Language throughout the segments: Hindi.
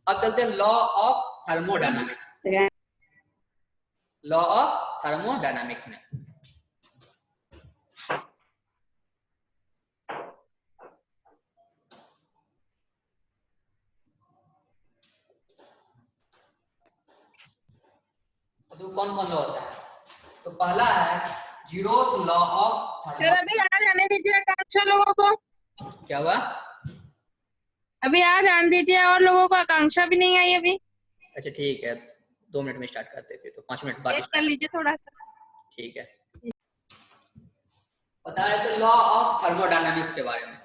अब चलते हैं law of thermodynamics. Law of thermodynamics में तो कौन कौन लॉ होता है? तो पहला है जीरोथ लॉ ऑफ सर अभी आज आने दीजिए आकांक्षा लोगों को। क्या हुआ? अभी आज आने दीजिए, और लोगों को आकांक्षा भी नहीं आई अभी। अच्छा ठीक है, 2 मिनट में स्टार्ट करते हैं, फिर तो 5 मिनट बाद वेट कर लीजिए थोड़ा सा। ठीक है। बता रहे थे लॉ ऑफ थर्मोडायनामिक्स के बारे में।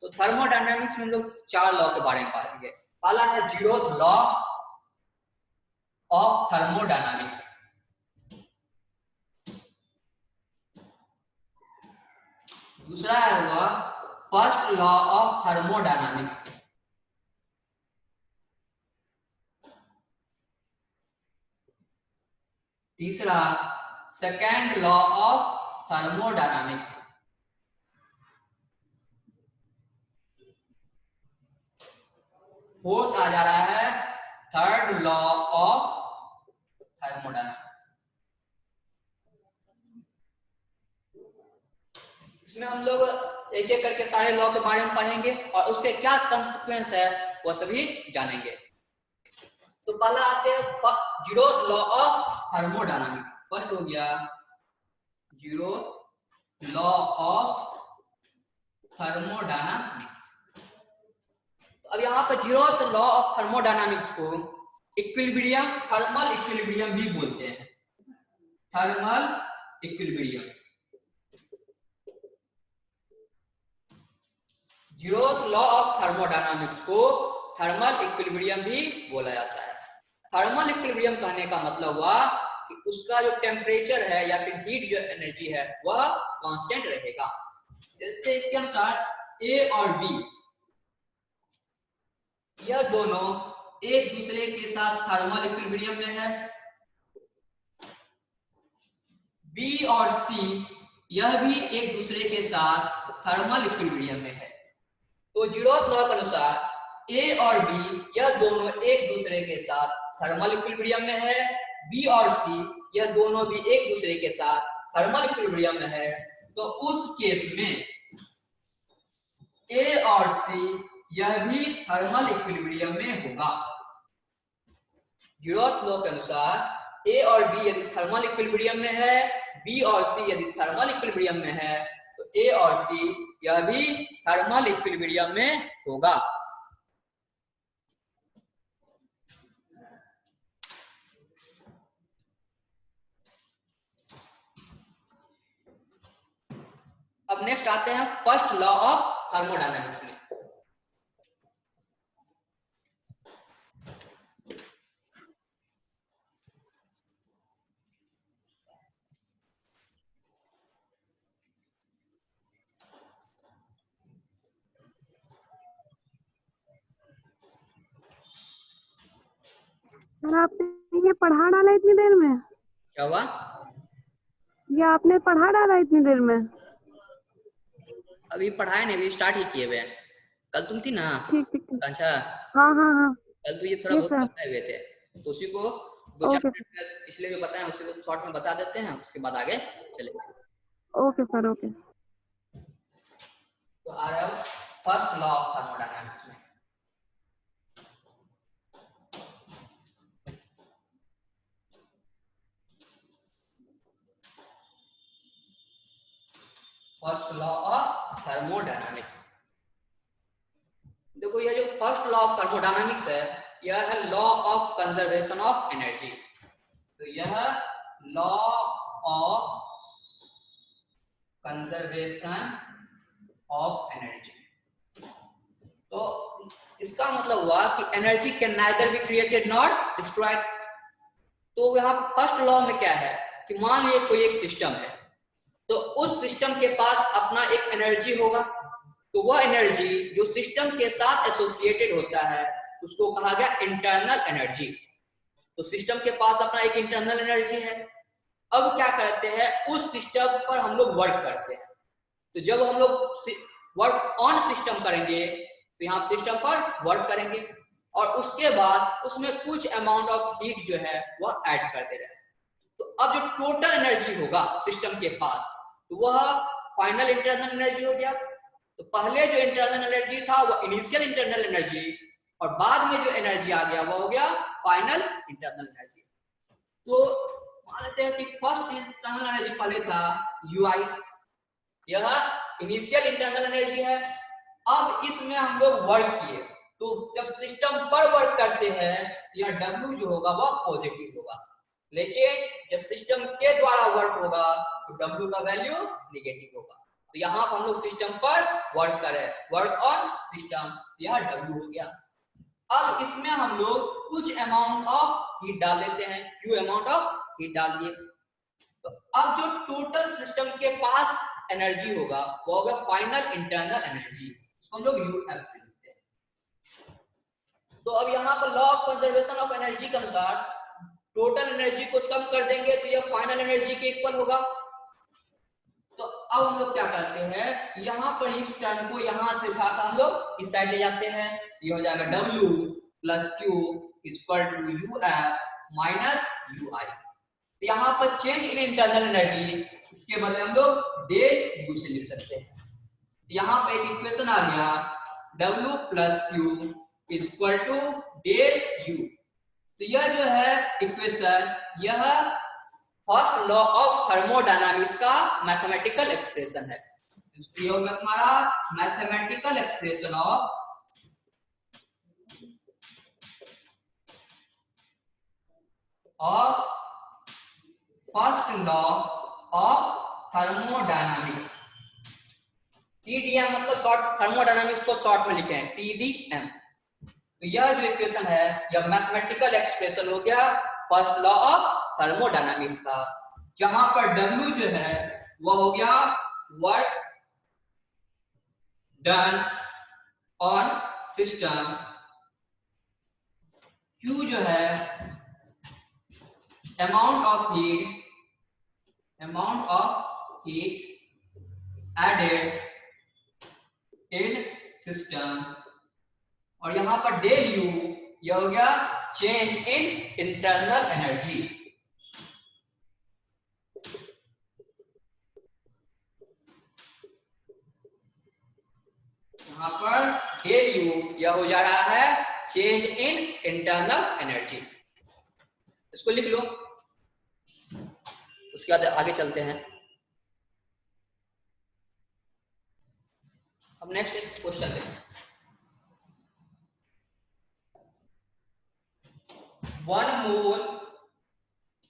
तो थर्मोडायनामिक्स में हम लोग 4 लॉ के बारे में पढ़ेंगे। पहला है जीरोथ लॉ ऑफ थर्मोडायनामिक्स। दूसरा है हुआ फर्स्ट लॉ ऑफ थर्मोडायनामिक्स। तीसरा second law of thermodynamics. Fourth आ जा रहा है थर्ड लॉ ऑफ थर्मोडायनामिक्स। इसमें हम लोग एक एक करके सारे लॉ के बारे में पढ़ेंगे और उसके क्या कॉन्सिक्वेंस है वो सभी जानेंगे। तो पहला आते हैं zeroth law of thermodynamics. First हो गया जीरोथ लॉ ऑफ थर्मोडायनामिक्स। तो अब यहाँ पर जीरोथ लॉ ऑफ थर्मोडायनामिक्स को इक्विलिब्रियम, थर्मल इक्विलिब्रियम भी बोलते हैं। Thermal equilibrium, zeroth law of thermodynamics को थर्मल इक्विलिब्रियम भी बोला जाता है। थर्मल इक्विलिब्रियम कहने का मतलब हुआ कि उसका जो टेम्परेचर है या फिर हीट जो एनर्जी है वह कांस्टेंट रहेगा। जैसे इसके अनुसार ए और बी यह दोनों एक दूसरे के साथ थर्मल इक्विलिब्रियम में है। बी और सी यह भी एक दूसरे के साथ थर्मल इक्विलिब्रियम में है। तो जीरोथ लॉ के अनुसार ए और बी यह दोनों एक दूसरे के साथ थर्मल इक्विलिब्रियम में है। बी और सी यह दोनों भी एक दूसरे के साथ थर्मल इक्विलिब्रियम में है। तो उस केस में ए और सी यह भी थर्मल इक्विलिब्रियम में होगा। जीरोथ लॉ के अनुसार ए और बी यदि थर्मल इक्विलिब्रियम में है, बी और सी यदि थर्मल इक्विलिब्रियम में है, तो ए और सी यह भी थर्मल इक्विलिब्रियम में होगा। अब नेक्स्ट आते हैं फर्स्ट लॉ ऑफ थर्मोडायनामिक्स में। सर आपने ये पढ़ा डाला इतनी देर में? क्या हुआ? ये आपने पढ़ा डाला इतनी देर में? अभी पढ़ाए नहीं, अभी स्टार्ट ही किए हुए हैं। कल तुम थी ना? ठीक ठीक ठीक। अच्छा हाँ हाँ हाँ। कल तो ये थोड़ा बहुत बताए हुए थे, तो उसी को 2-4 मिनट पिछले जो बताए उसी को शॉर्ट में बता देते हैं, उसके बाद आगे चलेंगे। Okay sir okay. तो आ रहा है फर्स्ट लॉ ऑफ थर्मोडायनामिक्स में। First law of thermodynamics. देखो यह जो फर्स्ट लॉ ऑफ थर्मोडायनामिक्स है यह है law of conservation of energy. तो यह law of conservation of energy. तो इसका मतलब हुआ कि energy can neither be created not destroyed. तो यहाँ पर फर्स्ट लॉ में क्या है कि मान लीजिए कोई एक सिस्टम है, तो उस सिस्टम के पास अपना एक एनर्जी होगा, तो वह एनर्जी जो सिस्टम के साथ एसोसिएटेड होता है उसको कहा गया इंटरनल एनर्जी। तो सिस्टम के पास अपना एक इंटरनल एनर्जी है। अब क्या करते हैं, उस सिस्टम पर हम लोग वर्क करते हैं। तो जब हम लोग वर्क ऑन सिस्टम करेंगे तो यहाँ सिस्टम पर वर्क करेंगे। और उसके बाद उसमें कुछ अमाउंट ऑफ हीट जो है वह ऐड कर दे रहे हैं। तो अब जो टोटल एनर्जी होगा सिस्टम के पास, तो वह फाइनल इंटरनल एनर्जी हो गया। तो पहले जो इंटरनल एनर्जी था वो इनिशियल इंटरनल एनर्जी, और बाद में जो एनर्जी आ गया वो हो गया फाइनल इंटरनल एनर्जी। तो मान लेते हैं कि फर्स्ट इंटरनल एनर्जी पहले था यूआई, यह इनिशियल इंटरनल एनर्जी है। अब इसमें हम लोग वर्क किए, तो जब सिस्टम पर वर्क करते हैं यह W जो होगा वह पॉजिटिव होगा, लेकिन जब सिस्टम के द्वारा वर्क होगा तो W का वैल्यू नेगेटिव होगा। तो यहाँ पर हम लोग सिस्टम पर वर्क करें, वर्क ऑन सिस्टम, यह W हो गया। अब इसमें हम लोग कुछ अमाउंट ऑफ हीट डाल देते हैं, Q अमाउंट ऑफ हीट डाल दिए। तो अब जो टोटल सिस्टम के पास एनर्जी होगा वो होगा फाइनल इंटरनल एनर्जी, इसको हम लोग UF से लिखते हैं। तो अब यहाँ पर law of conservation of energy के अनुसार टोटल एनर्जी को सम कर देंगे तो यह फाइनल एनर्जी के इक्वल होगा। तो अब हम लोग क्या करते हैं, यहाँ पर इस टर्म को यहाँ से उठाकर हम लोग इस साइड ले जाते हैं, ये हो जाएगा W plus Q equal to UF minus UI। तो यहाँ पर चेंज इन इंटरनल एनर्जी, इसके बदले हम लोग डेल U से लिख सकते हैं। यहाँ पे एक इक्वेशन आ गया W plus Q equal to del U। तो यह जो है इक्वेशन, यह फर्स्ट लॉ ऑफ थर्मोडायनामिक्स का मैथमेटिकल एक्सप्रेशन है। इसकी होगा हमारा mathematical expression of first law of thermodynamics, TDM मतलब शॉर्ट, थर्मोडायनामिक्स को शॉर्ट में लिखे हैं TDM। तो यह जो इक्वेशन है यह मैथमेटिकल एक्सप्रेशन हो गया फर्स्ट लॉ ऑफ थर्मोडायनामिक्स का, जहां पर W जो है वह हो गया work done on system, Q जो है amount of heat added in system, और यहां पर डेल U यह हो गया चेंज इन इंटरनल एनर्जी। यहां पर डेल U यह हो जा रहा है चेंज इन इंटरनल एनर्जी, इसको लिख लो। उसके बाद आगे चलते हैं। अब नेक्स्ट एक क्वेश्चन देखें। 1 mole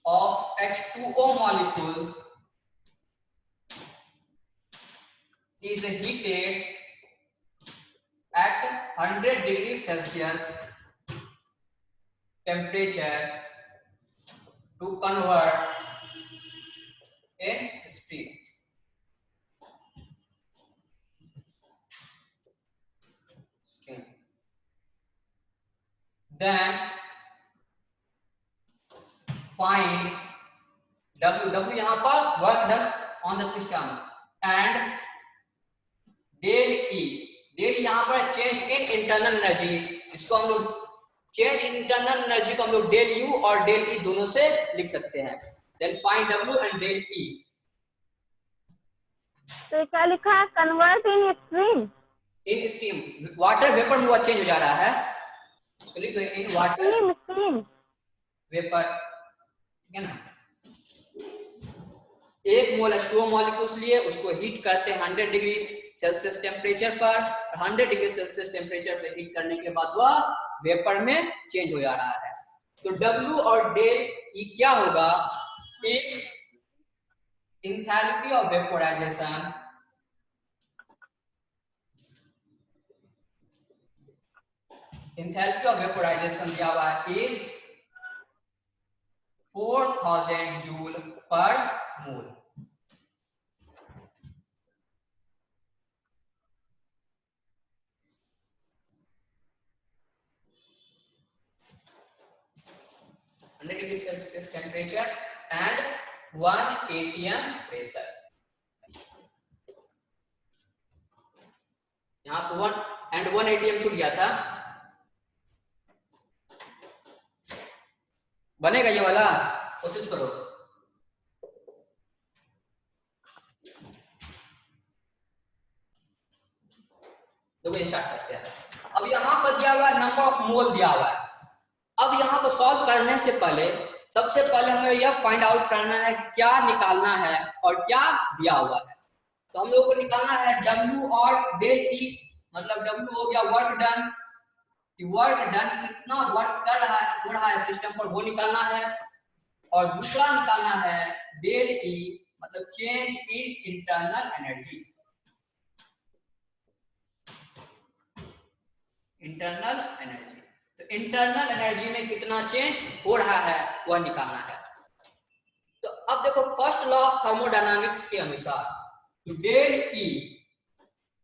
of H2O molecule is heated at 100 degrees Celsius temperature to convert in steam. Then find W यहाँ पर work done on the system and del E यहाँ पर चेंज इन इंटरनल एनर्जी, इसको हम लोग चेंज इन इंटरनल एनर्जी को हम लोग डेल U और डेल E दोनों से लिख सकते हैं। Then find W and del E। तो क्या लिखा है, convert in stream? In steam, water vapour में हुआ चेंज हो जा रहा है, इसको लिख दो इन वाटर स्ट्रीम वेपर, ठीक है ना। 1 मोल H2O मॉलिक्यूल्स लिए उसको हीट करते हैं 100 डिग्री सेल्सियस टेम्परेचर पर, 100 डिग्री सेल्सियस टेम्परेचर पे हीट करने के बाद वह वेपर में चेंज हो जा रहा है। तो W और डेल E क्या होगा, एक एंथैल्पी ऑफ वेपोराइजेशन दिया हुआ है is 4000 joule per mole. Degree Celsius temperature and 1 atm pressure. यहाँ पर 1 atm छूट गया था, बनेगा ये वाला, कोशिश करो। देखो स्टार्ट करते हैं। अब यहाँ पर दिया हुआ है नंबर ऑफ मोल दिया हुआ है। अब यहाँ पर सॉल्व करने से पहले सबसे पहले हमें यह फाइंड आउट करना है क्या निकालना है और क्या दिया हुआ है। तो हम लोगों को निकालना है W और डेल E, मतलब W हो गया वर्क डन, कि वर्क डन कितना वर्क कर रहा है सिस्टम पर, वो निकालना है। और दूसरा निकालना है डेल E, मतलब change in internal energy, internal energy. तो इंटरनल एनर्जी में कितना चेंज हो रहा है वह निकालना है। तो अब देखो फर्स्ट लॉ ऑफ थर्मोडायनामिक्स के अनुसार तो डेल E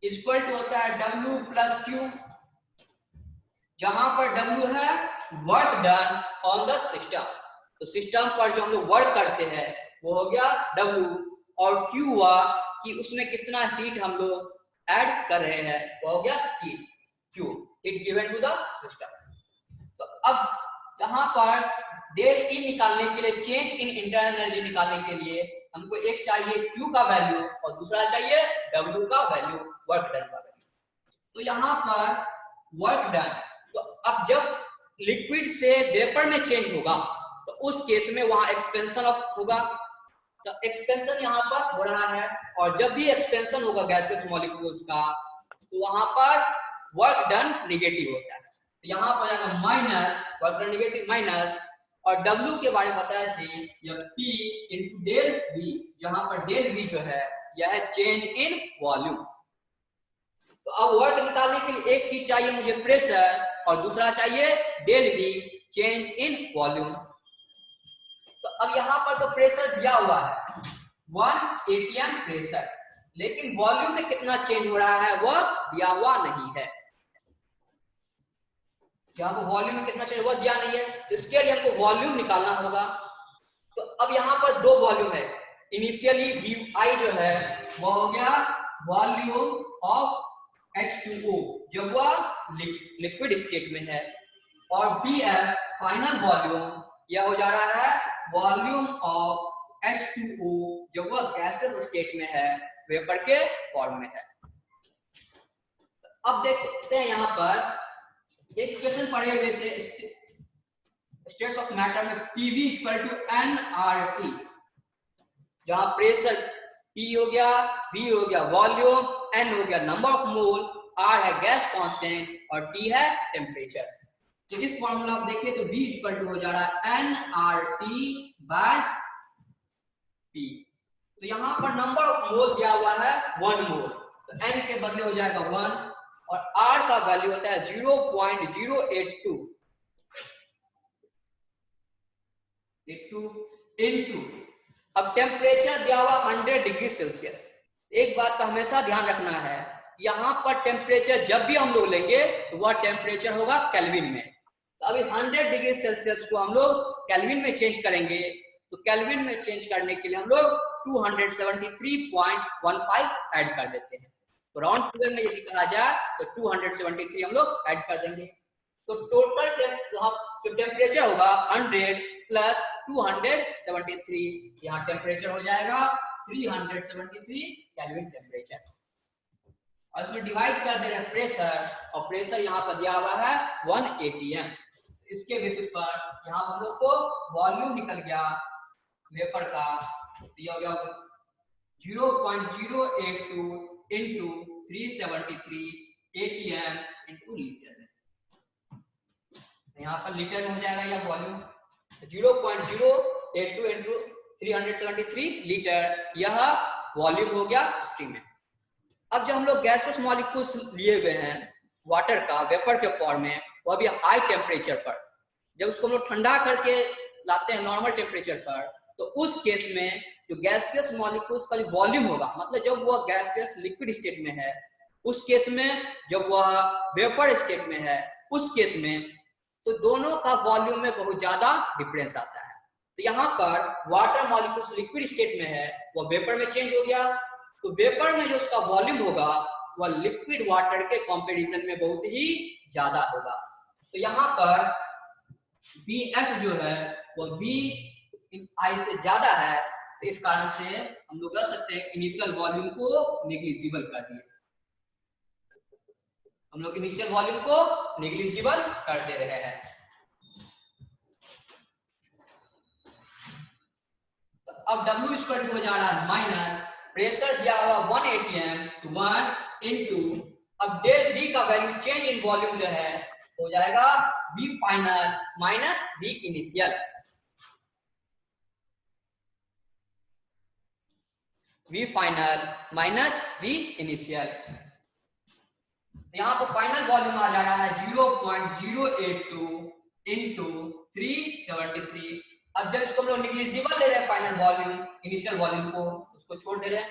इक्वल टू होता है W प्लस Q, जहां पर W है work done on the system. तो सिस्टम पर जो हम लोग वर्क करते हैं वो हो गया W, और Q हुआ कि उसमें कितना हीट हम लोग ऐड कर रहे हैं, वो हो गया heat, Q, heat given to the system. तो अब यहाँ पर डेल E निकालने के लिए, चेंज इन इंटरनल एनर्जी निकालने के लिए हमको एक चाहिए Q का वैल्यू और दूसरा चाहिए W का वैल्यू, वर्क डन का वैल्यू। तो यहाँ पर वर्क डन, तो अब जब लिक्विड से वेपर में चेंज होगा तो उस केस में वहां एक्सपेंशन ऑफ होगा। तो एक्सपेंशन यहाँ पर हो रहा है, और जब भी एक्सपेंशन होगा गैसेस मॉलिक्यूल्स का तो वहां पर वर्क डन निगेटिव होता है। तो यहाँ पर जाएगा minus, work done negative minus, और W के बारे में बताया थे यह P इंटू डेल V, जहां पर डेल V जो है यह है चेंज इन वॉल्यूम। तो अब वर्क निकालने के लिए एक चीज चाहिए मुझे प्रेशर, और दूसरा चाहिए del V, change in volume. तो अब यहाँ पर तो प्रेशर दिया हुआ है 1 atm प्रेशर, लेकिन वॉल्यूम में कितना चेंज हो रहा है वह दिया हुआ नहीं है। यहाँ पर वॉल्यूम में कितना चेंज, वह दिया नहीं है, तो इसके लिए हमको वॉल्यूम निकालना होगा। तो अब यहाँ पर दो वॉल्यूम है, इनिशियली Vi जो है वह हो गया वॉल्यूम ऑफ H2O जब वह लिक्विड स्टेट में है, और Bf फाइनल वॉल्यूम यह हो जा रहा है वॉल्यूम ऑफ H2O जब वह गैसेस स्टेट में है, वेपर के फॉर्म में है। अब देखते हैं यहाँ पर एक क्वेश्चन पढ़े हुए थे स्टेट्स ऑफ मैटर में, PV इक्वल टू nRT, जहां प्रेशर P हो गया, V हो गया वॉल्यूम, N हो गया नंबर ऑफ मोल, R है गैस कांस्टेंट और T है टेम्परेचर। तो इस फॉर्मूला आप देखिए तो V इक्वल टू हो जा रहा है nRT बाय P। तो यहाँ पर नंबर ऑफ मोल दिया हुआ है 1 मोल, तो N के बदले हो जाएगा 1, और R का वैल्यू होता है 0.082 इनटू, अब टेम्परेचर दिया हुआ 100 डिग्री सेल्सियस। एक बात का हमेशा ध्यान रखना है, यहाँ पर टेम्परेचर जब भी हम लोग लेंगे तो वह टेम्परेचर होगा केल्विन में। तो अभी 100 डिग्री सेल्सियस को हम लोग केल्विन में चेंज करेंगे, तो केल्विन में चेंज करने के लिए हम लोग 273.15 ऐड कर देते हैं। तो राउंड फिगर में यदि कहा जाए तो 273 हम लोग ऐड कर देंगे। तो टोटल जो टेम्परेचर होगा 100 प्लस 273, यहाँ टेम्परेचर हो जाएगा 373 केल्विन टेम्परेचर, और इसमें डिवाइड कर दे रहे हैं प्रेशर, और प्रेशर यहाँ पर दिया हुआ है 1 atm। इसके बेसिस पर यहाँ हम लोग को वॉल्यूम निकल गया वेपर का, तो हो गया 0.082 इंटू 373 atm इंटू लीटर में। यहाँ पर लीटर में हो जाएगा या वॉल्यूम 0.082 इंटू 373 लीटर, यह वॉल्यूम हो गया स्ट्रीम में। अब जब हम लोग गैसेस मॉलिक्यूल्स लिए हुए हैं वाटर का वेपर के फॉर्म में, वो भी हाई टेम्परेचर पर, जब उसको हम लोग ठंडा करके लाते हैं नॉर्मल टेम्परेचर पर, तो उस केस में जो गैसियस मॉलिक्यूल्स का जो वॉल्यूम होगा, मतलब जब वह गैसियस लिक्विड स्टेट में है, उस केस में जब वह वेपर स्टेट में है, उस केस में तो दोनों का वॉल्यूम में बहुत ज्यादा डिफरेंस आता है। तो यहाँ पर वाटर मॉलिक्यूल्स लिक्विड स्टेट में है, वह वेपर में चेंज हो गया, तो वेपर में जो उसका वॉल्यूम होगा वह लिक्विड वाटर के कंपैरिजन में बहुत ही ज्यादा होगा। तो यहाँ पर बी एफ जो है वो बी आई से ज्यादा है, तो इस कारण से हम लोग रख सकते हैं इनिशियल वॉल्यूम को नेग्लिजिबल कर दिए, हम लोग इनिशियल वॉल्यूम को नेग्लिजिबल कर दे रहे हैं। तो अब W इक्वल टू हो जा रहा है माइनस प्रेशर दिया हुआ 1 atm to 1 into, अब डेल डी का वैल्यू चेंज इन वॉल्यूम जो है हो जाएगा V final minus V initial, V final minus V initial. यहाँ पर फाइनल वॉल्यूम आ जा रहा है 0.082 इंटू 373। अब जब इसको हम लोग नेग्लिजिबल ले रहे हैं फाइनल वॉल्यूम इनिशियल वॉल्यूम को, उसको छोड़ दे रहे हैं,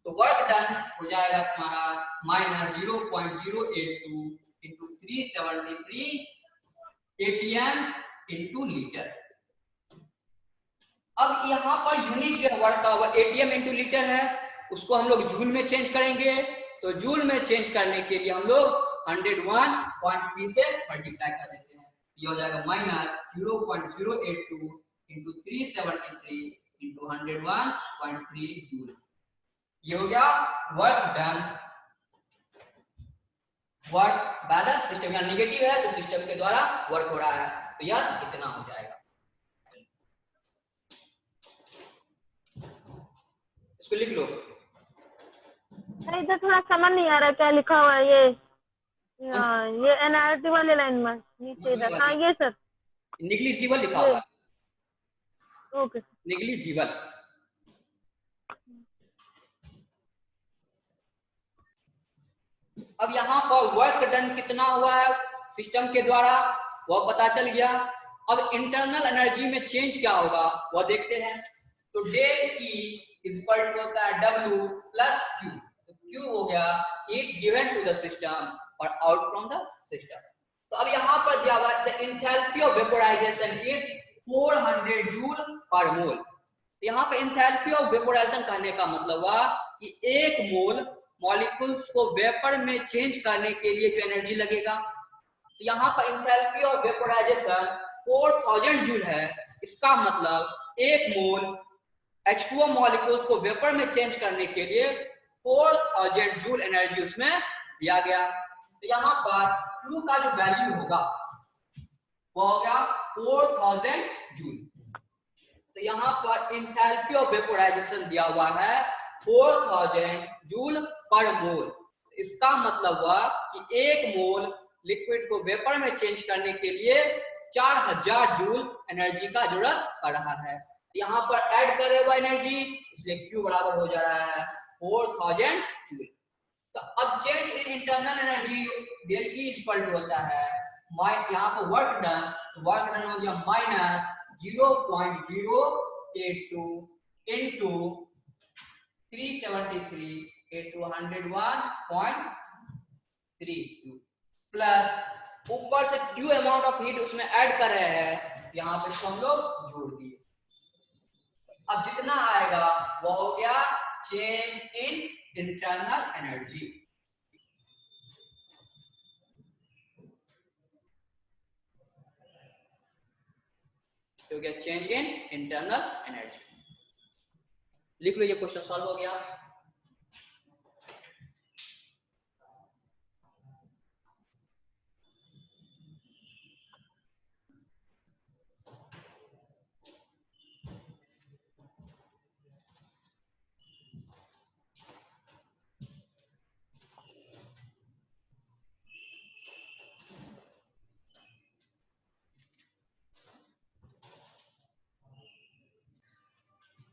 तो वर्क डन हो जाएगा तुम्हारा minus 0.082 into 373 atm into litre. अब यहाँ पर यूनिट जो है वर्क का वो atm इंटू लीटर है, उसको हम लोग जूल में चेंज करेंगे, तो जूल में चेंज करने के लिए हम लोग 101.3 से मल्टीप्लाई कर देते हैं, ये हो जाएगा माइनस 0.082 इंटू 373 इंटू 101.3 जूल। ये हो गया work done, work by the system, यहाँ निगेटिव है तो सिस्टम के द्वारा वर्क हो रहा है, तो यह इतना हो जाएगा। इसको लिख लो। इधर थोड़ा समझ नहीं आ रहा क्या लिखा हुआ है ये एनआरटी वाले लाइन में नीचे इधर। हाँ ये सर नेग्लिजिबल लिखा हुआ है, ओके नेग्लिजिबल। अब यहाँ पर वर्क डन कितना हुआ है सिस्टम के द्वारा वह पता चल गया। अब इंटरनल एनर्जी में चेंज क्या होगा वह देखते हैं। तो del E is equal to होता है W प्लस Q, तो Q हो गया heat given to the system और आउट फ्रॉम द सिस्टम। तो अब यहाँ पर दिया हुआ है the enthalpy of vaporization is 400 joule per mole. यहाँ पे एंथैल्पी ऑफ वेपोराइजेशन कहने का मतलब हुआ कि एक मोल मॉलिक्यूल्स को वेपर में चेंज करने के लिए जो एनर्जी लगेगा, तो यहाँ पर एंथैल्पी ऑफ वेपोराइजेशन 4000 जूल है। इसका मतलब एक मोल H2O मॉलिक्यूल्स को वेपर में चेंज करने के लिए 4000 जूल एनर्जी उसमें दिया गया। तो यहाँ पर Q का जो वैल्यू होगा वो हो गया 4000 जूल। तो यहाँ पर एंथैल्पी ऑफ वेपोराइजेशन दिया हुआ है 4000 जूल पर मोल। इसका मतलब हुआ कि एक मोल लिक्विड को वेपर में चेंज करने के लिए 4000 जूल एनर्जी का जरूरत पड़ रहा है। यहाँ पर ऐड करे हुआ एनर्जी, इसलिए Q बराबर हो जा रहा है 4000 जूल। तो अब change in internal energy del E equal to होता है यहाँ पर वर्क डन हो गया माइनस 0.082 इंटू 373 इंटू 101.32 प्लस ऊपर से Q अमाउंट ऑफ हीट उसमें ऐड कर रहे हैं, यहाँ पे इसको हम लोग जोड़ दिए। अब जितना आएगा वो हो गया चेंज इन इंटरनल एनर्जी। तो क्या चेंज इन इंटरनल एनर्जी। लिख लो, ये क्वेश्चन सॉल्व हो गया।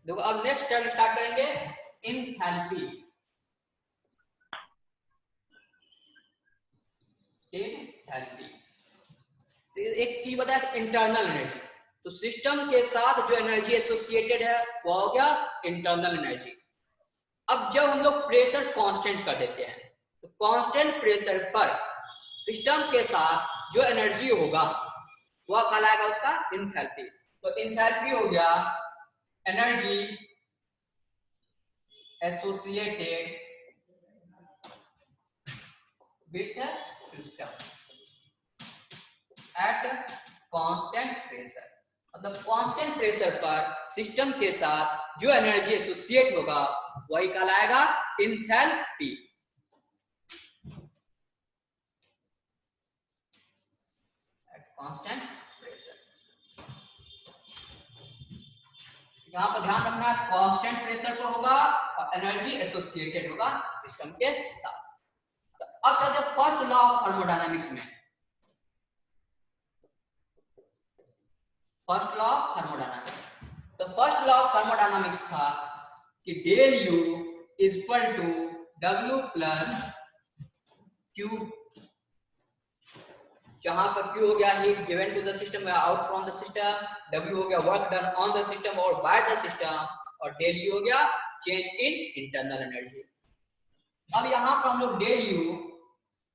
देखो अब नेक्स्ट टर्म स्टार्ट करेंगे एंथैल्पी। एंथैल्पी एक चीज बताया इंटरनल एनर्जी, तो सिस्टम के साथ जो एनर्जी एसोसिएटेड है वो हो गया इंटरनल एनर्जी। अब जब हम लोग प्रेशर कांस्टेंट कर देते हैं तो कांस्टेंट प्रेशर पर सिस्टम के साथ जो एनर्जी होगा वह कहलाएगा उसका एंथैल्पी। तो एंथैल्पी हो गया energy associated with system eight constant pressure, मतलब कांस्टेंट प्रेशर पर सिस्टम के साथ जो एनर्जी एसोसिएट होगा वही कहलाएगा एंथैल्पी। कांस्टेंट प्रेशर, यहां पर ध्यान रखना है कांस्टेंट प्रेशर पर होगा और एनर्जी एसोसिएटेड होगा सिस्टम के साथ। अब चलते हैं फर्स्ट लॉ ऑफ थर्मोडायनामिक्स में। फर्स्ट लॉ ऑफ थर्मोडायनामिक्स, तो फर्स्ट लॉ ऑफ थर्मोडायनामिक्स था कि del U is equal to W plus Q, जहां पर Q हो गया heat given to the system या out from the system, W हो गया work done on the system और बाय द सिस्टम, और डेल U हो गया चेंज इन इंटरनल एनर्जी। अब यहाँ पर हम लोग डेल U,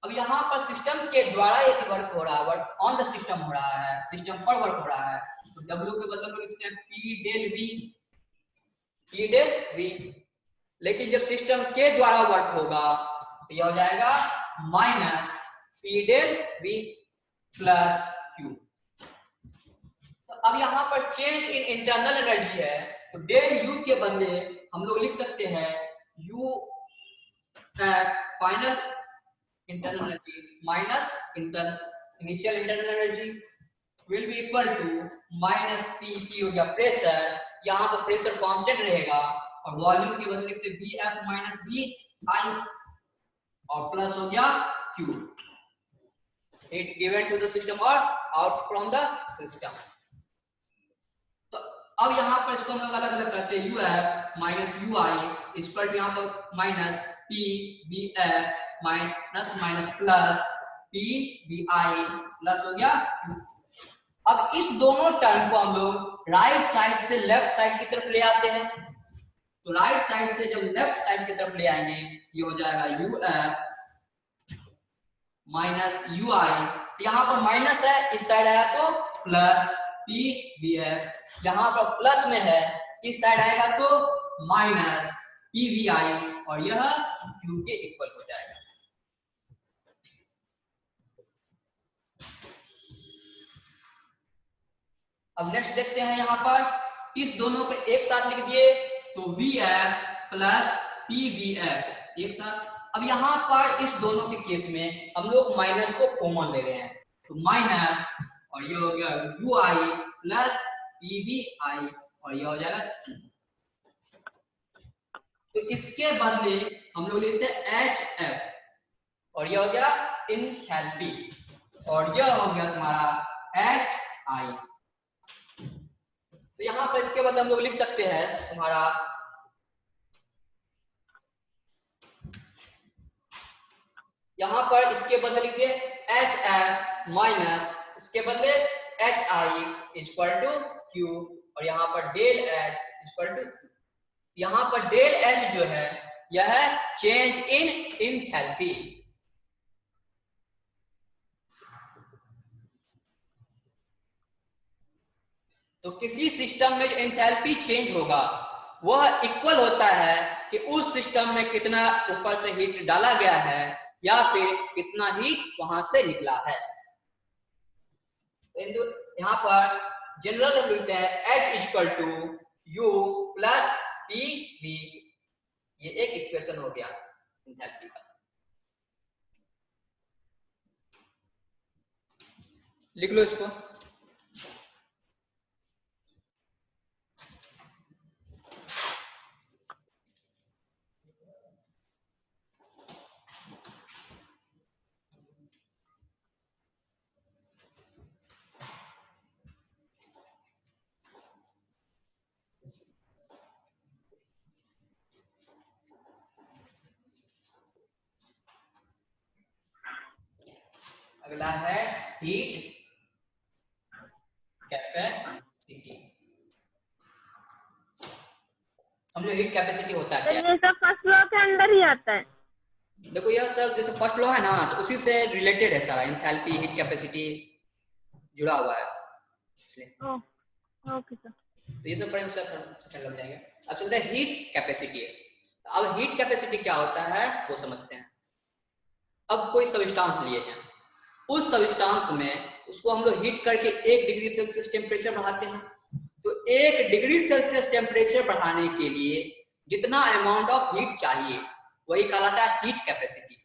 अब यहाँ पर सिस्टम के द्वारा यदि वर्क हो रहा है, वर्क ऑन द सिस्टम हो रहा है, सिस्टम पर वर्क हो रहा है, तो W के बदले में इसके P del V, P del V। लेकिन जब सिस्टम के द्वारा वर्क होगा तो यह हो जाएगा minus P del V plus Q। तो अब यहाँ पर चेंज इन इंटरनल एनर्जी है, तो डेल U के बदले हम लोग लिख सकते हैं U final internal energy minus initial internal energy will be equal to minus P, P हो गया प्रेशर, यहाँ पर प्रेशर कांस्टेंट रहेगा और वॉल्यूम के बदले लिखते BF माइनस BI और प्लस हो गया Q, heat given to the system or out from the system। तो अब यहाँ पर इसको हम लोग अलग अलग करते हैं, UF minus UI equal to यहाँ पर minus PBF minus minus plus PBI plus हो गया Q। अब इस दोनों टर्म को हम लोग राइट साइड से लेफ्ट साइड की तरफ ले आते हैं, तो राइट साइड से जब लेफ्ट साइड की तरफ ले आएंगे ये हो जाएगा UF माइनस UI, यहाँ पर माइनस है, इस साइड आया तो प्लस PBF, यहाँ पर प्लस में है, इस साइड आएगा तो माइनस PBI और यह Q के इक्वल हो जाएगा। अब नेक्स्ट देखते हैं, यहाँ पर इस दोनों को एक साथ लिख दिए तो VF प्लस PBF एक साथ। अब यहाँ पर इस दोनों के केस में हम लोग माइनस को कॉमन ले रहे हैं, तो माइनस और ये हो गया UI प्लस PBI और ये हो जाएगा। तो इसके बदले हम लोग लेते हैं HF और ये हो गया एंथैल्पी और यह हो गया तुम्हारा HI। तो यहाँ पर इसके बदले हम लोग लिख सकते हैं तुम्हारा यहाँ पर इसके बदले लिखिए HF माइनस इसके बदले HI इक्वल टू Q और यहाँ पर del H equal to Q। यहाँ पर डेल H जो है यह है चेंज इन एंथैल्पी। तो किसी सिस्टम में जो एंथैल्पी चेंज होगा वह इक्वल होता है कि उस सिस्टम में कितना ऊपर से हीट डाला गया है या फिर कितना हीट वहां से निकला है। यहाँ पर जनरल हम लिखते हैं H equal to U plus PV, ये एक इक्वेशन हो गया एंथैल्पी का। लिख लो इसको। अगला है हीट कैपेसिटी। समझो हीट कैपेसिटी होता है क्या? ये सब फर्स्ट लॉ के अंदर ही आता है। देखो यह सब जैसे फर्स्ट लॉ है ना, तो उसी से रिलेटेड है सारा, एंथैल्पी हीट कैपेसिटी जुड़ा हुआ है इसलिए। Okay sir. तो ये सब पढ़ेंगे उसका सेकंड लग जाएंगे। अब चलते हैं हीट कैपेसिटी। अब हीट कैपेसिटी क्या होता है वो समझते हैं। अब कोई सब्सटेंस लिए हैं, उस सब्सटेंस में उसको हम लोग हीट करके 1 डिग्री सेल्सियस टेम्परेचर बढ़ाते हैं। तो 1 डिग्री सेल्सियस टेम्परेचर बढ़ाने के लिए जितना अमाउंट ऑफ हीट चाहिए वही कहलाता है हीट कैपेसिटी।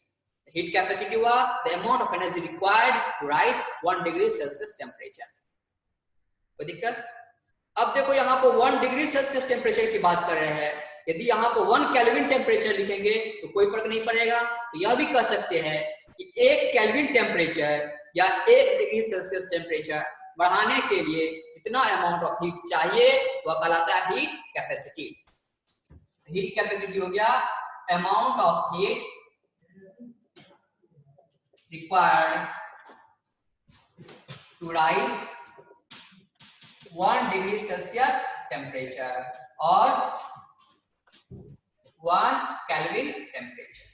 हीट कैपेसिटी हुआ the amount of energy required to raise 1 degree Celsius temperature. कोई दिक्कत? अब देखो यहाँ पर 1 डिग्री सेल्सियस टेम्परेचर की बात कर रहे हैं, यदि यहाँ पर 1 केल्विन टेम्परेचर लिखेंगे तो कोई फर्क नहीं पड़ेगा। तो यह भी कह सकते हैं कि 1 केल्विन टेम्परेचर या 1 डिग्री सेल्सियस टेम्परेचर बढ़ाने के लिए जितना अमाउंट ऑफ हीट चाहिए वह कहलाता है हीट कैपेसिटी। हीट कैपेसिटी हो गया amount of heat required to raise 1 degree Celsius temperature और 1 केल्विन टेम्परेचर।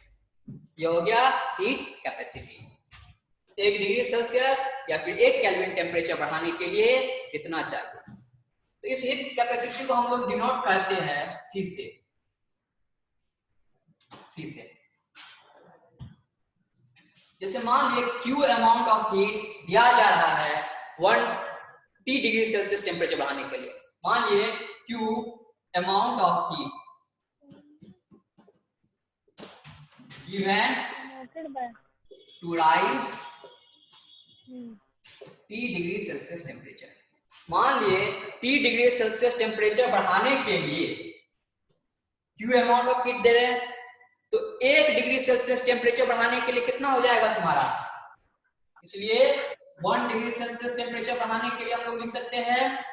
यह हो गया हीट कैपेसिटी। 1 डिग्री सेल्सियस या फिर 1 केल्विन टेम्परेचर बढ़ाने के लिए कितना चाहिए। तो इस हीट कैपेसिटी को हम लोग डिनोट करते हैं C से। जैसे मान लीजिए Q अमाउंट ऑफ हीट दिया जा रहा है 1T डिग्री सेल्सियस टेम्परेचर बढ़ाने के लिए। मान लीजिए Q amount of heat given to rise T degree Celsius temperature. मान लिए T डिग्री सेल्सियस टेम्परेचर बढ़ाने के लिए Q अमाउंट ऑफ हीट दे रहे हैं, तो 1 डिग्री सेल्सियस टेम्परेचर बढ़ाने के लिए कितना हो जाएगा तुम्हारा। इसलिए 1 डिग्री सेल्सियस टेम्परेचर बढ़ाने के लिए हम लोग लिख सकते हैं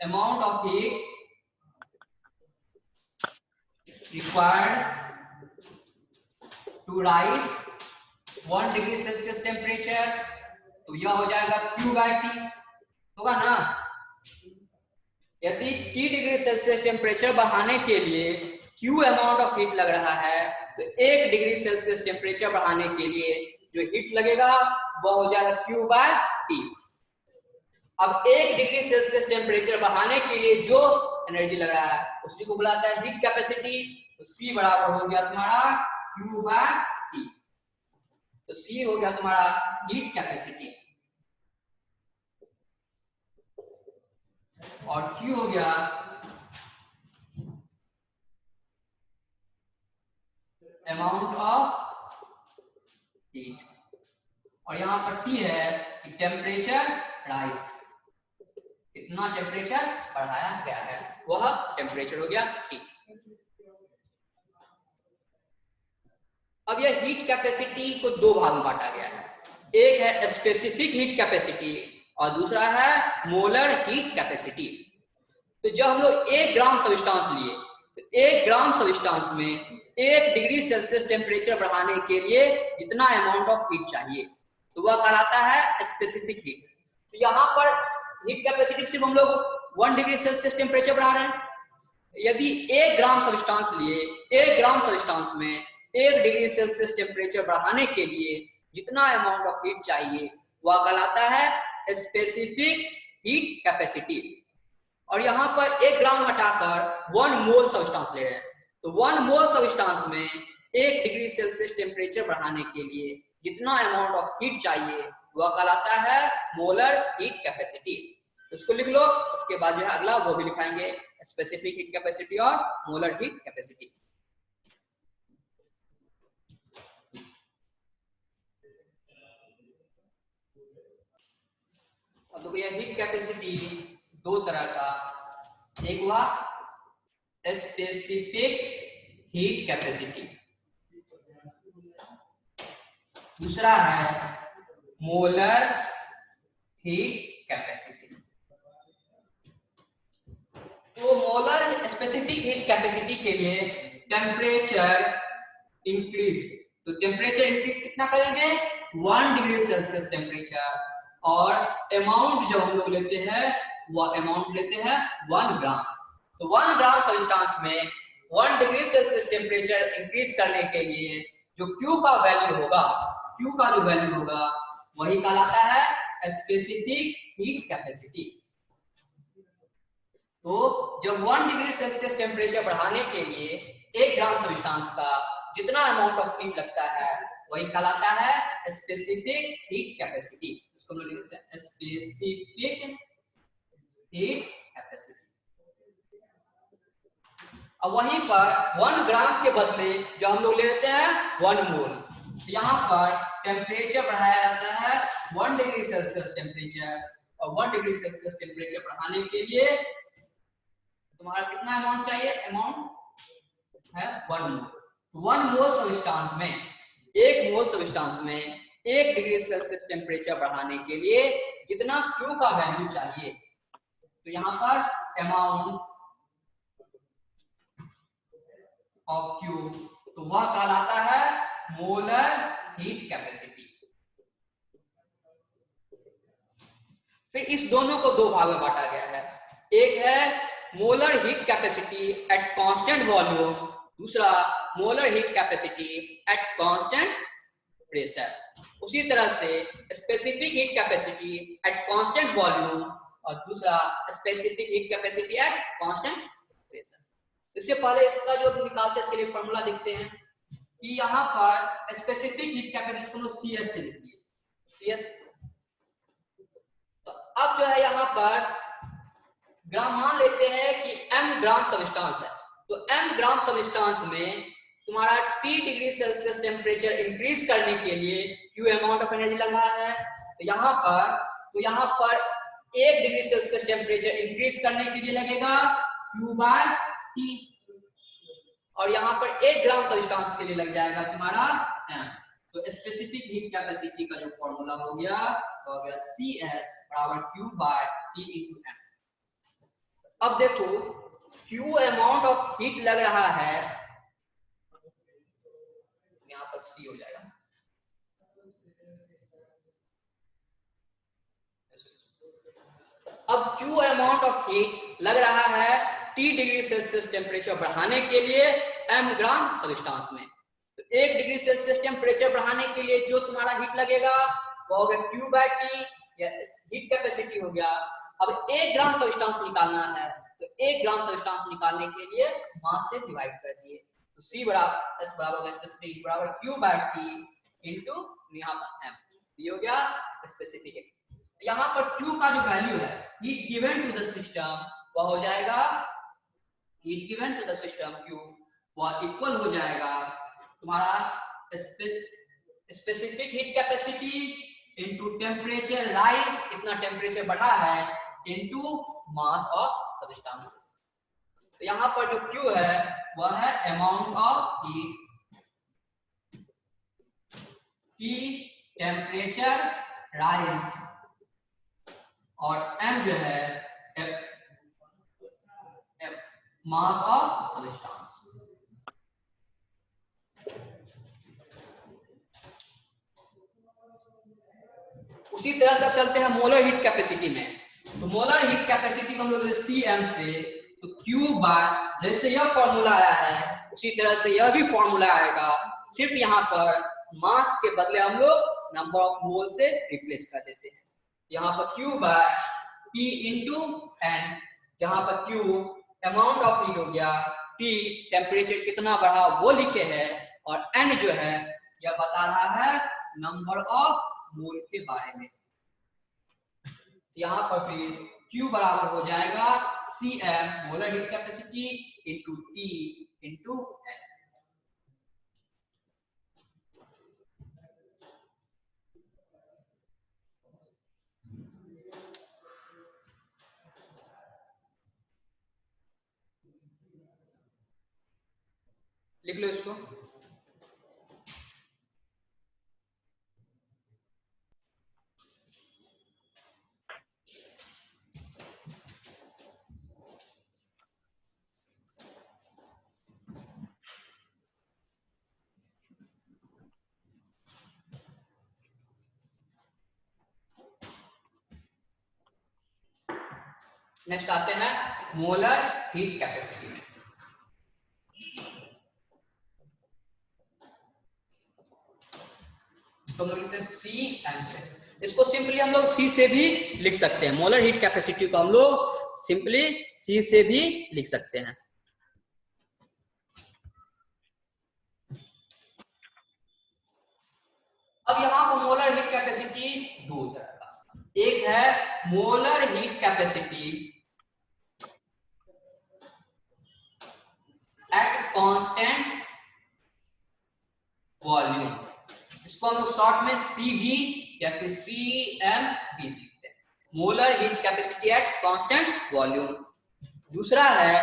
amount of heat required to raise 1 degree Celsius temperature. तो यह हो जाएगा Q/T, होगा ना। यदि T डिग्री सेल्सियस टेम्परेचर बढ़ाने के लिए Q अमाउंट ऑफ हीट लग रहा है, तो 1 डिग्री सेल्सियस टेम्परेचर बढ़ाने के लिए जो हीट लगेगा वह हो जाएगा Q/T। अब 1 डिग्री सेल्सियस टेम्परेचर बढ़ाने के लिए जो एनर्जी लग रहा है उसी को बुलाता है हीट कैपेसिटी। तो C बराबर हो गया तुम्हारा Q/T। तो C हो गया तुम्हारा हीट कैपेसिटी और Q हो गया अमाउंट ऑफ हीट, और यहां पर T है कि टेम्परेचर राइज, कितना टेम्परेचर बढ़ाया गया है वह टेम्परेचर हो गया T। अब यह हीट कैपेसिटी को 2 भाग में बांटा गया है। एक है स्पेसिफिक हीट कैपेसिटी और दूसरा है मोलर हीट कैपेसिटी। तो जब हम लोग 1 ग्राम सब्सटेंस लिए तो 1 ग्राम सब्सटेंस में 1 डिग्री सेल्सियस टेम्परेचर बढ़ाने के लिए जितना अमाउंट ऑफ हीट चाहिए तो वह कहलाता है स्पेसिफिक हीट। तो यहाँ पर हीट कैपेसिटी सिर्फ हम लोग 1 डिग्री सेल्सियस टेम्परेचर बढ़ा रहे हैं। यदि 1 ग्राम सब्सटेंस लिए, 1 ग्राम सब्सटेंस में 1 डिग्री सेल्सियस टेम्परेचर बढ़ाने के लिए जितना अमाउंट ऑफ हीट चाहिए वह कहलाता है स्पेसिफिक हीट कैपेसिटी। और यहाँ पर 1 ग्राम हटाकर 1 मोल सब्सटेंस ले रहे हैं, तो 1 मोल सब्सटेंस में 1 डिग्री सेल्सियस टेम्परेचर बढ़ाने के लिए जितना अमाउंट ऑफ हीट चाहिए वह कहलाता है मोलर हीट कैपेसिटी। इसको लिख लो, इसके बाद जो है अगला वो भी लिखाएंगे स्पेसिफिक हीट कैपेसिटी और मोलर हीट कैपेसिटी। अब देखो यह हीट कैपेसिटी 2 तरह का, एक हुआ स्पेसिफिक हीट कैपेसिटी, दूसरा है मोलर हीट कैपेसिटी। तो मोलर स्पेसिफिक हीट कैपेसिटी के लिए टेम्परेचर इंक्रीज, तो टेम्परेचर इंक्रीज कितना करेंगे 1 डिग्री सेल्सियस टेम्परेचर, और अमाउंट जब हम लोग लेते हैं वह अमाउंट लेते हैं 1 ग्राम। तो 1 ग्राम सब्सटेंस में 1 डिग्री सेल्सियस टेम्परेचर इंक्रीज करने के लिए जो Q का वैल्यू होगा, Q का जो वैल्यू होगा वही कहलाता है स्पेसिफिक हीट कैपेसिटी। तो जब 1 डिग्री सेल्सियस टेम्परेचर बढ़ाने के लिए 1 ग्राम सब्सटेंस का जितना अमाउंट ऑफ हीट लगता है वही कहलाता है स्पेसिफिक हीट कैपेसिटी। इसको हम लोग लिखते हैं स्पेसिफिक हीट कैपेसिटी। अब वहीं पर 1 ग्राम के बदले जो हम लोग ले लेते हैं 1 मोल, यहाँ पर टेम्परेचर बढ़ाया जाता है 1 डिग्री सेल्सियस टेम्परेचर, और 1 डिग्री सेल्सियस टेम्परेचर बढ़ाने के लिए तुम्हारा कितना अमाउंट चाहिए? अमाउंट है 1 मोल। 1 मोल सब्सटेंस में, 1 मोल सब्सटेंस में 1 डिग्री सेल्सियस टेम्परेचर बढ़ाने के लिए कितना Q का वैल्यू चाहिए? तो यहाँ पर अमाउंट ऑफ Q, तो वह कहलाता है मोलर हीट कैपेसिटी। फिर इस दोनों को 2 भाग में बांटा गया है, एक है molar heat capacity at constant volume, दूसरा molar heat capacity at constant pressure. उसी तरह से specific heat capacity at constant volume और दूसरा specific heat capacity at constant pressure. इससे पहले इसका जो निकालते हैं इसके लिए फॉर्मूला देखते हैं कि यहाँ पर स्पेसिफिक हीट कैपेसिटी को CS से लिख दिए, CS। तो अब जो है यहाँ पर ग्राम मान लेते हैं कि m ग्राम सब्सटेंस है, तो m ग्राम सब्सटेंस में तुम्हारा T degree Celsius temperature increase करने के लिए Q अमाउंट ऑफ एनर्जी लग रहा है। तो यहाँ पर 1 डिग्री सेल्सियस टेम्परेचर इंक्रीज करने के लिए लगेगा Q/T, और यहाँ पर 1 ग्राम सब्सटेंस के लिए लग जाएगा तुम्हारा m। तो स्पेसिफिक हीट कैपेसिटी का जो फॉर्मूला हो गया CS बराबर Q/T × m। अब देखो Q अमाउंट ऑफ हीट लग रहा है, यहाँ पर C हो जाएगा, अब Q अमाउंट ऑफ हीट लग रहा है T डिग्री सेल्सियस टेम्परेचर बढ़ाने के लिए m ग्राम सब्सटेंस में। तो 1 डिग्री सेल्सियस टेम्परेचर बढ़ाने के लिए जो तुम्हारा हीट लगेगा वो हो गया Q/T, या हीट कैपेसिटी हो गया। अब 1 ग्राम सब्सटेंस निकालना है, तो 1 ग्राम सब्सटेंस निकालने के लिए मास से डिवाइड कर दिए, तो C बराबर S बराबर स्पेसिफिक बराबर Q/T इनटू यहाँ पर m, ये हो गया स्पेसिफिक हीट। यहाँ पर Q का जो वैल्यू है heat given to the system वह हो जाएगा, heat given to the system Q वह इक्वल हो जाएगा तुम्हारा specific heat capacity into temperature rise, इतना टेम्परेचर बढ़ा है, इनटू मास ऑफ सब्सटेंसेस। तो यहाँ पर जो Q है वह है amount of heat T temperature rise, और m जो है मास ऑफ सब्सटेंस। उसी तरह से चलते हैं मोलर हीट कैपेसिटी में। तो मोलर हीट कैपेसिटी को हम लोग Cm से, तो Q/ जैसे यह फॉर्मूला आया है उसी तरह से यह भी फॉर्मूला आएगा, सिर्फ यहाँ पर मास के बदले हम लोग नंबर ऑफ मोल से रिप्लेस कर देते हैं। यहाँ पर Q/T × n, जहां पर Q अमाउंट ऑफ हीट हो गया, T टेम्परेचर कितना बढ़ा वो लिखे हैं, और n जो है यह बता रहा है नंबर ऑफ मोल के बारे में। यहाँ पर फिर Q बराबर हो जाएगा Cm molar heat capacity into T into n। लिख लो इसको। नेक्स्ट आते हैं मोलर हीट कैपेसिटी में। इसको हम लोग लिखते हैं Cm से। इसको सिंपली हम लोग C से भी लिख सकते हैं, मोलर हीट कैपेसिटी को हम लोग सिंपली C से भी लिख सकते हैं। अब यहाँ पर मोलर हीट कैपेसिटी दो तरह का, एक है molar heat capacity at constant volume, इसको हम लोग शॉर्ट में CV या फिर CMV लिखते हैं, molar heat capacity at constant volume. दूसरा है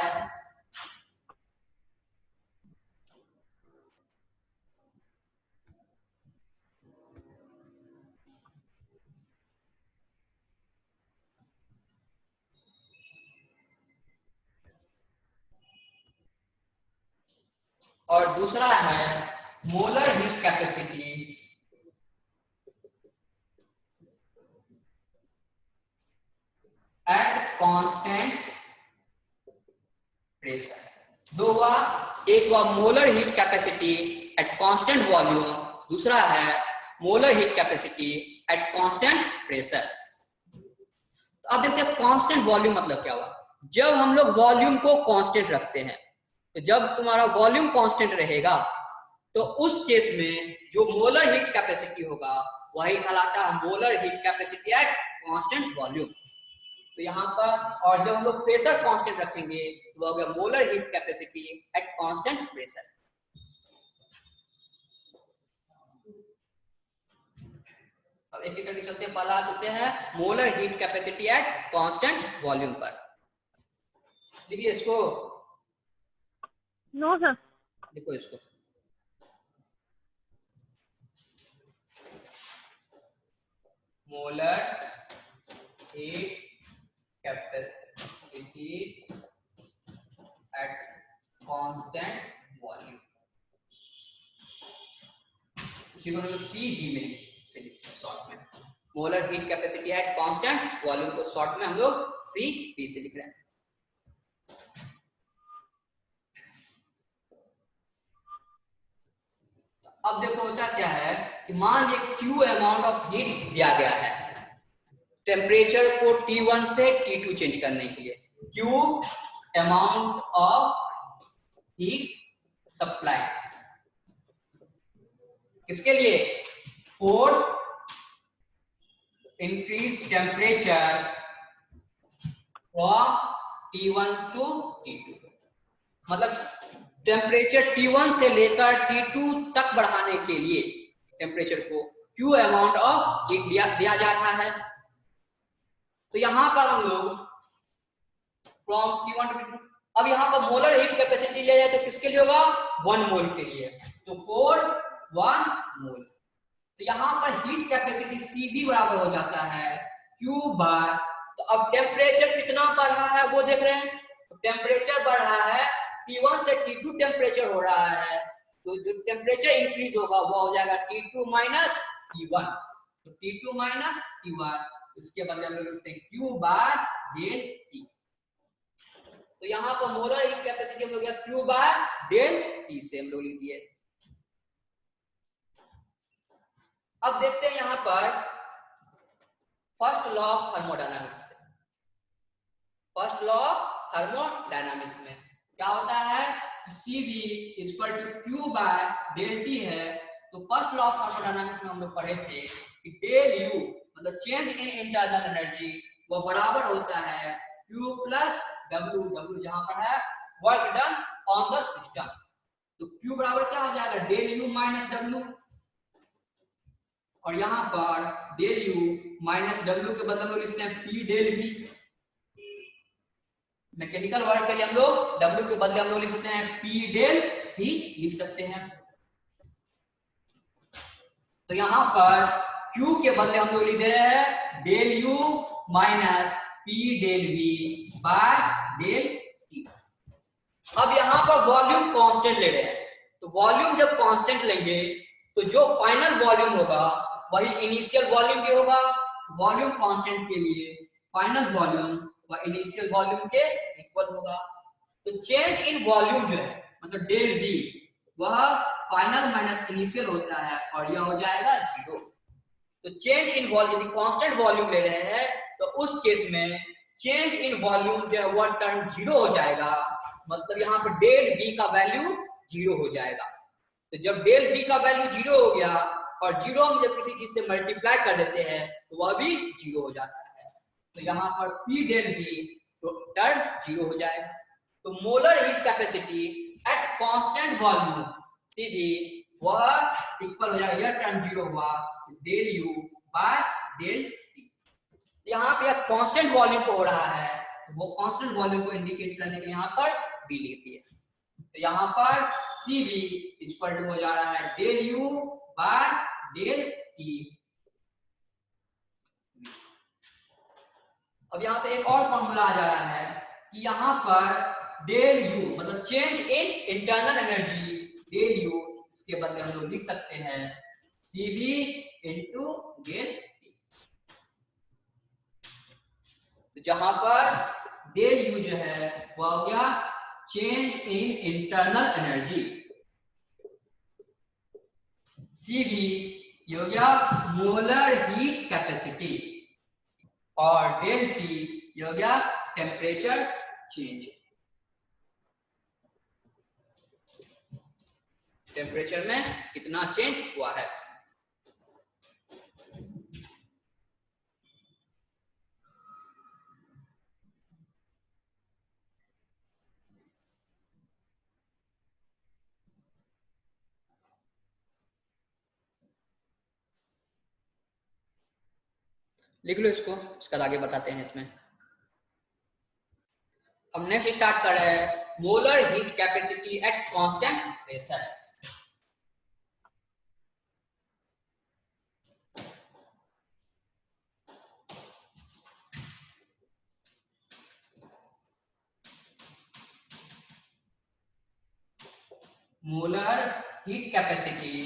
molar heat capacity at constant pressure. दो हुआ, एक हुआ molar heat capacity at constant volume, दूसरा है molar heat capacity at constant pressure. तो अब देखते हैं कांस्टेंट वॉल्यूम मतलब क्या हुआ। जब हम लोग वॉल्यूम को कांस्टेंट रखते हैं, तो जब तुम्हारा वॉल्यूम कांस्टेंट रहेगा तो उस केस में जो मोलर हीट कैपेसिटी होगा वही कहलाता है molar heat capacity at constant volume. तो यहाँ पर, और जब हम लोग प्रेशर कांस्टेंट रखेंगे तो हो गया molar heat capacity at constant pressure. अब एक एक करके चलते हैं, पहला चलते हैं molar heat capacity at constant volume पर। लिखिए इसको। No sir. देखो इसको, molar heat capacity at constant volume, इसी को CD में शॉर्ट में, molar heat capacity at constant volume को शॉर्ट में हम लोग CP से लिख रहे हैं। अब देखो होता क्या है कि मान लीजिए Q अमाउंट ऑफ हीट दिया गया है, टेम्परेचर को T1 से T2 चेंज करने के लिए, Q amount of heat supply किसके लिए, for increase temperature from T1 to T2, मतलब टेम्परेचर T1 से लेकर T2 तक बढ़ाने के लिए टेम्परेचर को Q अमाउंट ऑफ हीट दिया जा रहा है। तो यहां पर हम लोग फ्रॉम T1 टू T2, अब यहां पर मोलर हीट कैपेसिटी ले रहे हैं तो किसके लिए होगा, 1 मोल के लिए, तो 1 मोल। तो यहां पर हीट कैपेसिटी CV बराबर हो जाता है Q बार, तो अब टेम्परेचर कितना बढ़ रहा है वो देख रहे हैं, तो टेम्परेचर बढ़ रहा है, T1 से T2 टेम्परेचर हो रहा है, तो जो टेम्परेचर इंक्रीज होगा वो हो जाएगा T2 माइनस T1, तो T2 माइनस T1, इसके बदले हम लोग लिखते हैं Q बार डेल T। तो यहाँ पर मोलर हीट कैपेसिटी हम लोग Q बार डेल T से हम लोग लिख दिए। अब देखते हैं यहाँ पर फर्स्ट लॉ ऑफ थर्मोडायनामिक्स से। फर्स्ट लॉ ऑफ थर्मोडायनामिक्स में क्या होता है, CV equal to Q by del T है। तो फर्स्ट लॉ ऑफ थर्मोडायनामिक्स में हम लोग पढ़े थे कि डेल U मतलब चेंज इन इंटरनल एनर्जी वो बराबर होता है Q प्लस W, W जहां पर है work done on the system, तो Q बराबर क्या हो जाएगा, डेल U माइनस W, और यहाँ पर डेल U माइनस W के बदले हम लोग लिखते हैं P del V। Mechanical work के लिए हम लोग W के बदले हम लोग लिख सकते हैं P डेल V लिख सकते हैं। तो यहाँ पर Q के बदले हम लोग लिख दे रहे हैं del U minus P del V by del T। अब यहाँ पर वॉल्यूम कांस्टेंट ले रहे हैं, तो वॉल्यूम जब कांस्टेंट लेंगे तो जो फाइनल वॉल्यूम होगा वही इनिशियल वॉल्यूम भी होगा। वॉल्यूम कांस्टेंट के लिए फाइनल वॉल्यूम व इनिशियल वॉल्यूम के इक्वल होगा। तो चेंज इन वॉल्यूम जो है मतलब डेल V वह फाइनल माइनस इनिशियल होता है और यह हो जाएगा 0। तो चेंज इन वॉल्यूम, यदि कांस्टेंट वॉल्यूम ले रहे हैं तो उस केस में चेंज इन वॉल्यूम जो है वह टर्म 0 हो जाएगा, मतलब यहाँ पर डेल V का वैल्यू 0 हो जाएगा। तो जब डेल V का वैल्यू 0 हो गया और जीरो हम जब किसी चीज से मल्टीप्लाई कर देते हैं तो वह भी जीरो हो जाता है। तो यहाँ पर P डेल V तो टर्म जीरो हो जाएगा। तो molar heat capacity at constant volume सीधी वह इक्वल हो जाएगा, यह टर्म जीरो हुआ del U by del T। यहाँ पे कांस्टेंट वॉल्यूम पे हो रहा है तो वो कांस्टेंट वॉल्यूम को इंडिकेट करने के लिए यहाँ पर V लिख दिए। तो यहाँ पर CV इक्वल टू हो जा रहा है del U by del T। अब यहाँ पे एक और फॉर्मूला आ जा रहा है कि यहाँ पर डेल U मतलब change in internal energy del U, इसके बदले हम लोग लिख सकते हैं CV इंटू डेल T। तो जहां पर डेल U जो है वह हो गया change in internal energy, CV ये हो गया मोलर हीट कैपेसिटी और डेल T ये हो गया टेम्परेचर चेंज, टेम्परेचर में कितना चेंज हुआ है। लिख लो इसको, उसके बाद आगे बताते हैं इसमें। अब नेक्स्ट स्टार्ट कर रहे हैं molar heat capacity at constant pressure. Molar heat capacity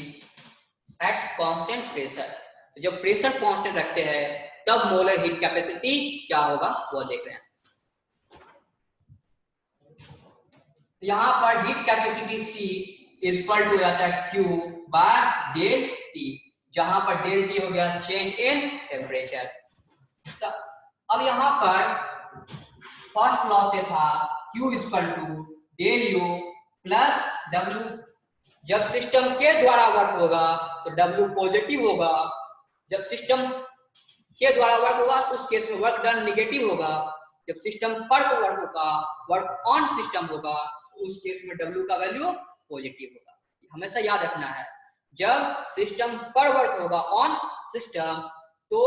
at constant pressure. तो जब प्रेशर कांस्टेंट रखते हैं तब मोलर हीट कैपेसिटी क्या होगा वो देख रहे हैं। तो यहां पर heat capacity C equal to हो जाता है Q बाय डेल T, जहां पर डेल T हो गया चेंज इन टेम्परेचर। तो अब यहां पर फर्स्ट लॉ से था Q equal to del U plus W। जब सिस्टम के द्वारा वर्क होगा तो W पॉजिटिव होगा, जब सिस्टम के द्वारा वर्क होगा उस केस में वर्क डन निगेटिव होगा, जब सिस्टम पर वर्क होगा, वर्क ऑन सिस्टम होगा, उस केस में W का वैल्यू पॉजिटिव होगा। हमेशा याद रखना है, जब सिस्टम पर वर्क होगा ऑन सिस्टम तो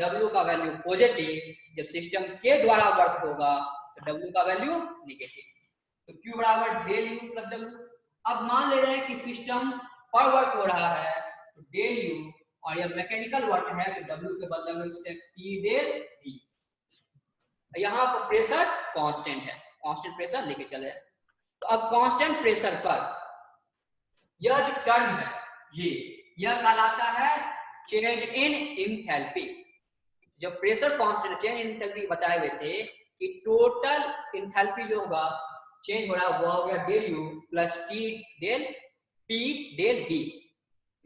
W का वैल्यू पॉजिटिव, जब सिस्टम के द्वारा वर्क होगा तो W का वैल्यू निगेटिव। तो Q बराबर डेल U प्लस W। अब मान ले रहे हैं कि सिस्टम पर वर्क हो रहा है तो डेल U, और यह मैकेनिकल वर्क है तो W के बदले में इससे P डेल D। यहाँ पर प्रेशर कांस्टेंट है, कांस्टेंट प्रेशर लेके चल रहे हैं। तो अब कांस्टेंट प्रेशर पर यह जो टर्म है यह कहलाता है चेंज इन इंथैल्पी। जब pressure constant change in enthalpy बताए हुए थे कि टोटल इंथैल्पी जो होगा चेंज हो रहा है वो हो गया del U plus T del P del D।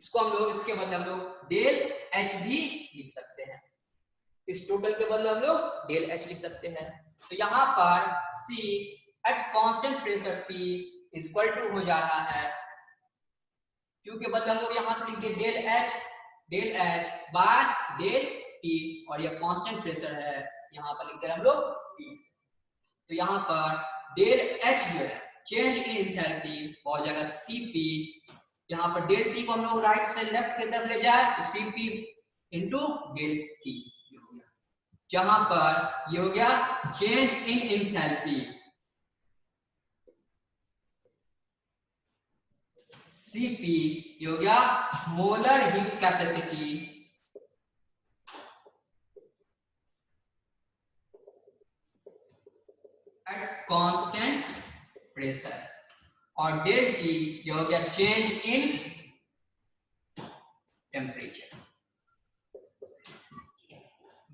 इसको हम लोग इसके बदले हम लोग डेल H भी लिख सकते हैं, इस टोटल के बदले हम लोग डेल H लिख सकते हैं। तो यहाँ पर C at constant pressure P equal to हो जा रहा है Q के बदले हम लोग यहाँ से लिखते del H by del T, और यह कांस्टेंट प्रेशर है यहाँ पर लिखते हैं हम लोग T। तो यहाँ पर डेल H जो है चेंज इन एंथैल्पी हो जाएगा Cp, यहाँ पर डेल T को हम लोग राइट से लेफ्ट की तरफ ले जाए तो Cp इंटू डेल T हो गया, जहां पर ये हो गया चेंज इन एंथैल्पी Cp, ये हो गया molar heat capacity at constant pressure, और डेल T ये हो गया change in temperature.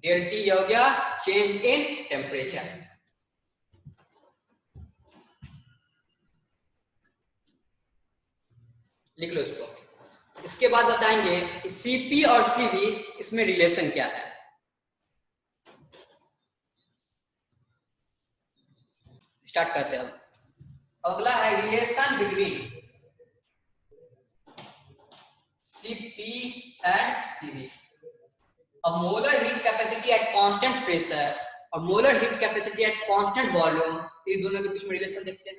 Del T ये हो गया चेंज इन टेम्परेचर। लिख लो इसको। इसके बाद बताएंगे कि Cp और Cv इसमें रिलेशन क्या है। स्टार्ट करते हैं। अगला है relation between Cp and Cv. अब molar heat capacity at constant pressure और molar heat capacity at constant volume, इस दोनों के बीच में रिलेशन देखते हैं।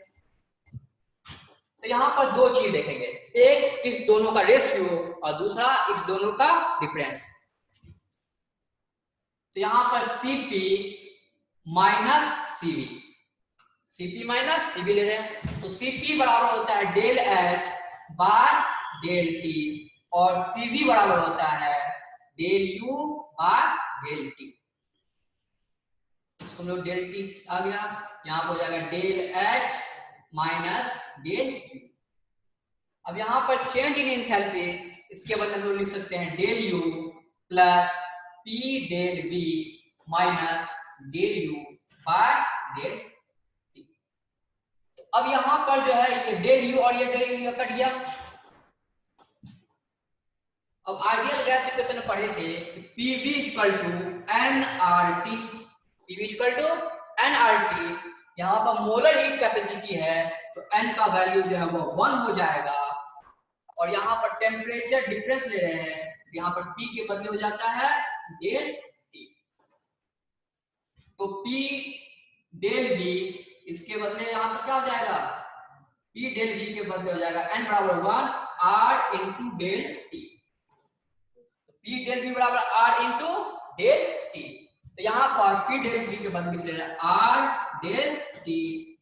तो यहाँ पर दो चीज देखेंगे, एक इस दोनों का रेशियो और दूसरा इस दोनों का डिफरेंस। तो यहाँ पर Cp minus Cv, Cp minus Cv ले रहे हैं, तो Cp बराबर होता है डेल H बार डेल T और Cv बराबर होता है डेल U बार डेल T। इसको हम लोग डेल T आ गया, यहाँ पर हो जाएगा del H minus del U। अब यहाँ पर चेंज इन एंथैल्पी, इसके बदले हम लोग लिख सकते हैं del U plus P del V minus del U बार डेल T। अब यहाँ पर जो है ये डेल U और ये डेल U कट गया। अब आइडियल गैस इक्वेशन में पढ़े थे कि PV equal to nRT, PV equal to nRT। यहाँ पर मोलर हीट कैपेसिटी है तो n का वैल्यू जो है वो 1 हो जाएगा, और यहाँ पर टेम्परेचर डिफरेंस ले रहे हैं, यहाँ पर P के बदले हो जाता है डेल T। तो P डेल V, इसके बदले यहाँ पर क्या हो जाएगा, P डेल V के बदले हो जाएगा n बराबर 1 R into del T। P del V बराबर R इंटू डेल T। तो यहाँ पर P डेल V के बदले लिख लेना R del T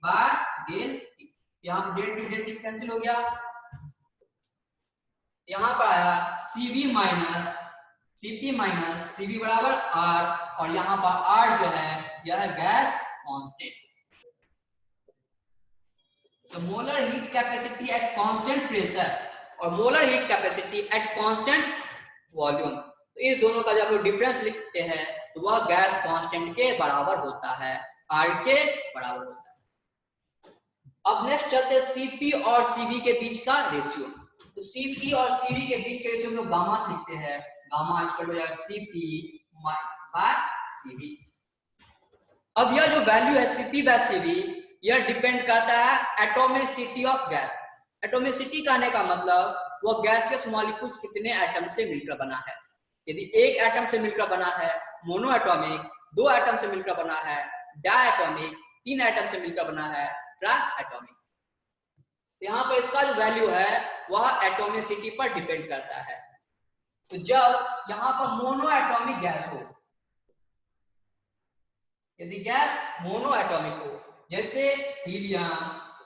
by del T। यहाँ पर डेल T कैंसिल हो गया, यहाँ पर आया Cv minus Cp minus Cv बराबर R, और यहाँ पर R जो है यह है गैस कांस्टेंट। तो molar heat capacity at constant pressure और molar heat capacity at constant volume, तो इस दोनों का जब हम डिफरेंस लिखते हैं तो वह गैस कांस्टेंट के बराबर होता है, R के बराबर होता है। अब नेक्स्ट चलते हैं Cp और Cv के बीच का रेशियो। तो Cp और Cv के बीच के रेशियो हम लोग गामा से लिखते हैं, गामा इक्वल हो जाएगा Cp बाय Cv। अब यह जो वैल्यू है Cp बाय Cv, यह डिपेंड करता है एटोमिसिटी ऑफ गैस। एटोमिसिटी कहने का मतलब वो गैसियस मॉलिक्यूल्स कितने एटम से मिलकर बना है। यदि एक एटम से मिलकर बना है मोनो एटॉमिक, दो एटम से मिलकर बना है डायटॉमिक, तीन एटम से मिलकर बना है ट्राई एटॉमिक। यहाँ पर इसका जो वैल्यू है वह एटोमिसिटी पर डिपेंड करता है। तो जब यहाँ पर मोनो एटॉमिक गैस हो, यदि गैस मोनो एटॉमिक हो, जैसे हीलियम,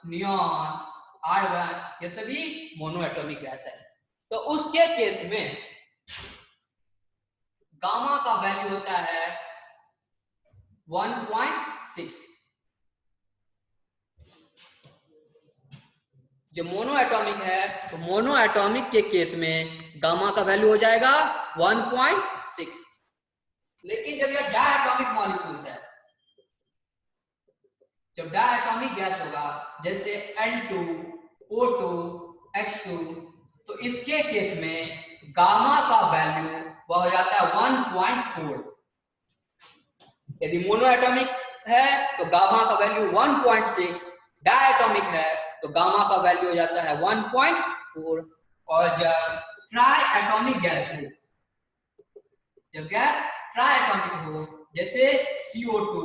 नियॉन, आर्गन, ये सभी मोनो एटॉमिक गैस है, तो उसके केस में गामा का वैल्यू होता है 1.6। जो मोनो एटॉमिक है तो मोनो एटॉमिक के केस में गामा का वैल्यू हो जाएगा 1.6। लेकिन जब यह डायटॉमिक मॉलिक्यूल्स है, जब डायटॉमिक गैस होगा जैसे N2, O2, H2, तो इसके केस में गामा का वैल्यू वह हो जाता है 1.4। यदि मोनो एटॉमिक है तो गामा का वैल्यू 1.6, डायटॉमिक है तो गामा का वैल्यू हो जाता है 1.4। और जब ट्राई एटॉमिक गैस हो, जब गैस ट्राई एटॉमिक हो जैसे CO2,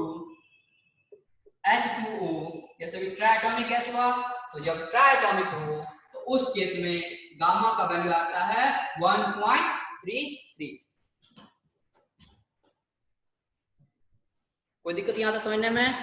H2O, जैसे भी ट्राई एटॉमिक गैस हुआ, तो जब ट्राई एटॉमिक हो तो उस केस में गामा का वैल्यू आता है 1.33। कोई दिक्कत यहाँ था समझने में?